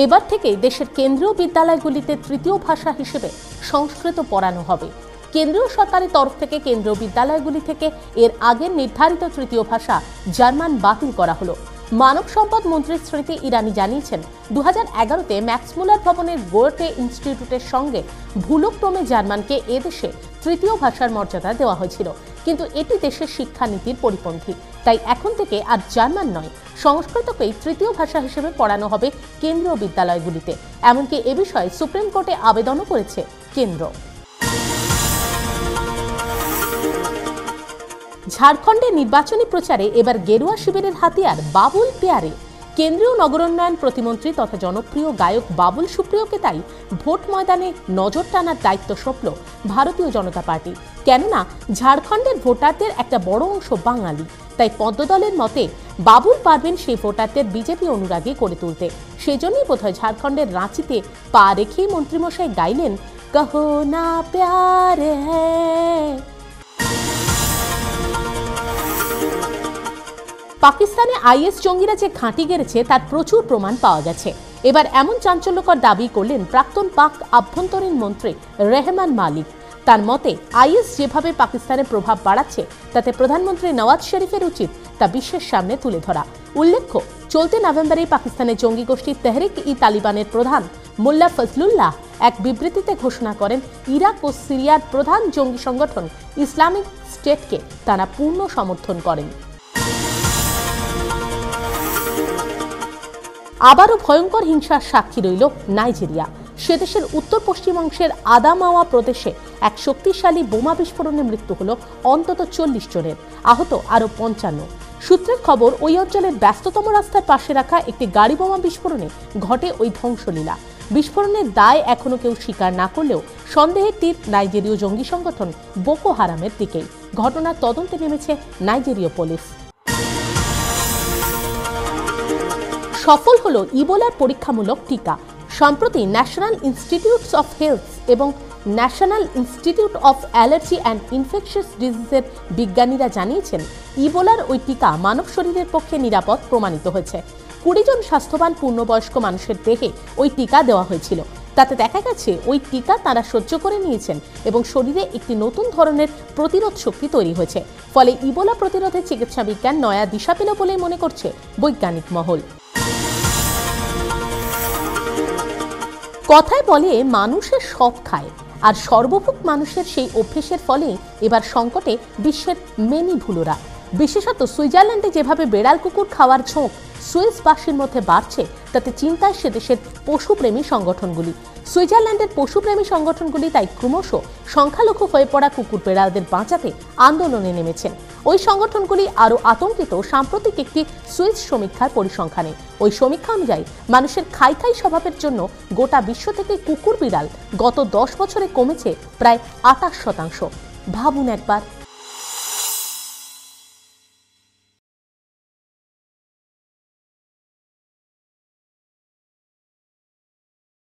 এবার থেকে দেশের কেন্দ্রীয় বিদ্যালয়গুলিতে তৃতীয় ভাষা হিসেবে সংস্কৃত পড়ানো হবে। কেন্দ্রীয় সরকারের তরফ থেকে কেন্দ্রীয় বিদ্যালয়গুলি থেকে এর আগের নির্ধারিত তৃতীয় ভাষা জার্মান বাতিল করা হলো। মানব সম্পদ মন্ত্রী স্মৃতি ইরানি জানিয়েছেন, 2011-তে ম্যাক্সমূলার ভবনের গোয়েটে ইনস্টিটিউটের সঙ্গে ভুলক্রমে জার্মানকে এদেশে তৃতীয় ভাষার মর্যাদা দেওয়া হয়েছিল, কিন্তু এটি দেশের শিক্ষানীতির পরিপন্থী। তাই এখন থেকে আর জার্মান নয়, সংস্কৃতকেই তৃতীয় ভাষা হিসেবে পড়ানো হবে কেন্দ্রীয় বিদ্যালয়গুলিতে। এমনকি এ বিষয়ে সুপ্রিম কোর্টে আবেদনও করেছে কেন্দ্র। ঝাড়খণ্ডের নির্বাচনী প্রচারে এবার গেরুয়া শিবিরের হাতিয়ার বাবুল পেয়ারে। কেন্দ্রীয় নগরোন্নয়ন প্রতিমন্ত্রী তথা জনপ্রিয় গায়ক বাবুল সুপ্রিয়কে তাই ভোট ময়দানে নজর টানার দায়িত্ব সঁপল ভারতীয় জনতা পার্টি। কেননা ঝাড়খণ্ডের ভোটারদের একটা বড় অংশ বাঙালি, তাই পদ্মদলের মতে বাবুল পারবেন সেই ভোটারদের বিজেপি অনুরাগী করে তুলতে। সেজন্যই বোধহয় ঝাড়খণ্ডের রাঁচিতে পা রেখেই মন্ত্রীমশাই গাইলেন, কহো না প্যার হ্যায়। পাকিস্তানে আইএস জঙ্গিরা যে ঘাঁটি গেড়েছে তার প্রচুর প্রমাণ পাওয়া গেছে। এবার এমন চাঞ্চল্যকর দাবি করলেন প্রাক্তন পাক আভ্যন্তরীণ মন্ত্রী রেহমান মালিক। তার মতে, আইএস যেভাবে পাকিস্তানে প্রভাব বাড়াচ্ছে তাতে প্রধানমন্ত্রী নওয়াজ শরীফের উচিত তা বিশ্বের সামনে তুলে ধরা। উল্লেখ্য, চলতি নভেম্বরে পাকিস্তানের জঙ্গি গোষ্ঠী তেহরিক-ই-তালিবানের প্রধান মোল্লা ফজলুল্লাহ এক বিবৃতিতে ঘোষণা করেন, ইরাক ও সিরিয়ার প্রধান জঙ্গি সংগঠন ইসলামিক স্টেটকে তারা পূর্ণ সমর্থন করেন। আবারও ভয়ঙ্কর হিংসার সাক্ষী রইল নাইজেরিয়া। সে দেশের উত্তর পশ্চিমাংশের আদামাওয়া প্রদেশে এক শক্তিশালী বোমা বিস্ফোরণে মৃত্যু হল অন্তত 40 জনের, আহত আরও 55। সূত্রের খবর, ওই অঞ্চলের ব্যস্ততম রাস্তার পাশে রাখা একটি গাড়ি বোমা বিস্ফোরণে ঘটে ওই ধ্বংসলীলা। বিস্ফোরণের দায় এখনো কেউ স্বীকার না করলেও সন্দেহের তীর নাইজেরীয় জঙ্গি সংগঠন বোকো হারামের দিকেই। ঘটনার তদন্তে নেমেছে নাইজেরীয় পুলিশ। সফল হলো ইবোলার পরীক্ষামূলক টিকা। সম্প্রতি ন্যাশনাল ইনস্টিটিউটস অফ হেলথ এবং National Institute of Allergy and Infectious ডিজিজের বিজ্ঞানীরা জানিয়েছেন, ইবোলার ওই টিকা মানব শরীরের পক্ষে নিরাপদ প্রমাণিত হয়েছে। 20 জন স্বাস্থ্যবান পূর্ণবয়স্ক মানুষের দেহে ওই টিকা দেওয়া হয়েছিল। তাতে দেখা গেছে ওই টিকা তারা সহ্য করে নিয়েছেন এবং শরীরে একটি নতুন ধরনের প্রতিরোধ শক্তি তৈরি হয়েছে। ফলে ইবোলা প্রতিরোধে চিকিৎসা বিজ্ঞান নয়া দিশা পেল বলেই মনে করছে বৈজ্ঞানিক মহল। কথায় বলে মানুষের সব খায়, আর সর্বভোগ মানুষের সেই অভ্যেসের ফলে এবার সংকটে বিশ্বের মেনিভুলোরা। বিশেষত সুইজারল্যান্ডে যেভাবে বেড়াল কুকুর খাওয়ার ঝোঁক সুইসবাসীর মধ্যে বাড়ছে, তাতে চিন্তায় সে দেশের পশুপ্রেমী সংগঠনগুলি। সুইজারল্যান্ডের পশুপ্রেমী সংগঠনগুলি তাই ক্রমশ সংখ্যালঘু হয়ে পড়া কুকুর বেড়ালদের বাঁচাতে আন্দোলনে নেমেছেন। ওই সংগঠনগুলি আরও আতঙ্কিত সাম্প্রতিক একটি সুইস সমীক্ষার পরিসংখ্যানে। ওই সমীক্ষা অনুযায়ী মানুষের খাই খাই স্বভাবের জন্য গোটা বিশ্ব থেকে কুকুর বিড়াল গত 10 বছরে কমেছে প্রায় 28%। ভাবুন একবার।